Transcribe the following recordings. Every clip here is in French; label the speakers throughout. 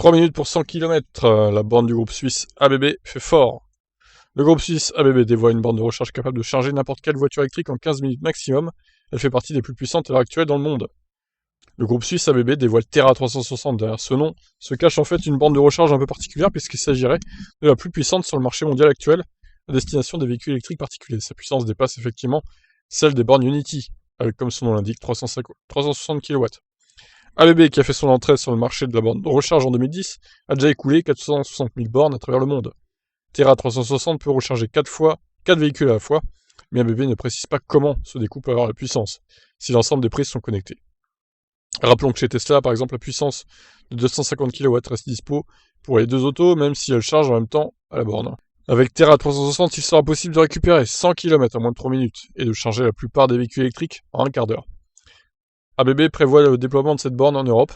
Speaker 1: 3 minutes pour 100 km, la borne du groupe suisse ABB fait fort. Le groupe suisse ABB dévoile une borne de recharge capable de charger n'importe quelle voiture électrique en 15 minutes maximum. Elle fait partie des plus puissantes à l'heure actuelle dans le monde. Le groupe suisse ABB dévoile Terra 360. Derrière ce nom se cache en fait une borne de recharge un peu particulière puisqu'il s'agirait de la plus puissante sur le marché mondial actuel à destination des véhicules électriques particuliers. Sa puissance dépasse effectivement celle des bornes Unity, avec comme son nom l'indique 360 kW. ABB, qui a fait son entrée sur le marché de la borne de recharge en 2010, a déjà écoulé 460 000 bornes à travers le monde. Terra 360 peut recharger 4 véhicules à la fois, mais ABB ne précise pas comment se découpe alors la puissance, si l'ensemble des prises sont connectées. Rappelons que chez Tesla, par exemple, la puissance de 250 kW reste dispo pour les deux autos, même si elles chargent en même temps à la borne. Avec Terra 360, il sera possible de récupérer 100 km en moins de 3 minutes et de charger la plupart des véhicules électriques en un quart d'heure. ABB prévoit le déploiement de cette borne en Europe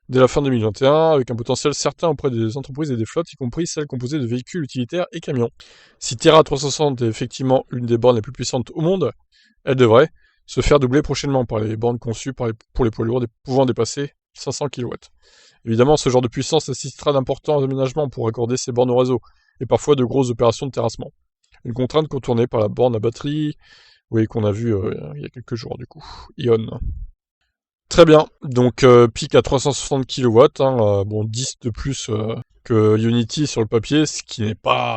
Speaker 1: dès la fin 2021, avec un potentiel certain auprès des entreprises et des flottes, y compris celles composées de véhicules utilitaires et camions. Si Terra 360 est effectivement l'une des bornes les plus puissantes au monde, elle devrait se faire doubler prochainement par les bornes conçues pour les poids lourds pouvant dépasser 500 kW. Évidemment, ce genre de puissance nécessitera d'importants aménagements pour accorder ces bornes au réseau, et parfois de grosses opérations de terrassement. Une contrainte contournée par la borne à batterie, oui, qu'on a vu il y a quelques jours du coup, Ion. Très bien, donc pic à 360 kW, bon 10 de plus que Unity sur le papier, ce qui n'est pas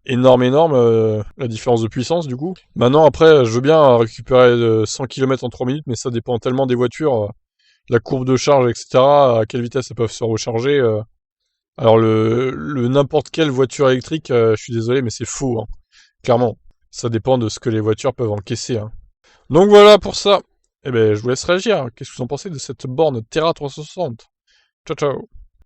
Speaker 1: énorme, la différence de puissance du coup. Maintenant après, je veux bien récupérer 100 km en 3 minutes, mais ça dépend tellement des voitures, la courbe de charge, etc., à quelle vitesse elles peuvent se recharger. Alors le n'importe quelle voiture électrique, je suis désolé, mais c'est faux, clairement. Ça dépend de ce que les voitures peuvent encaisser. Donc voilà pour ça. Eh ben, je vous laisse réagir. Qu'est-ce que vous en pensez de cette borne Terra 360 ? Ciao, ciao.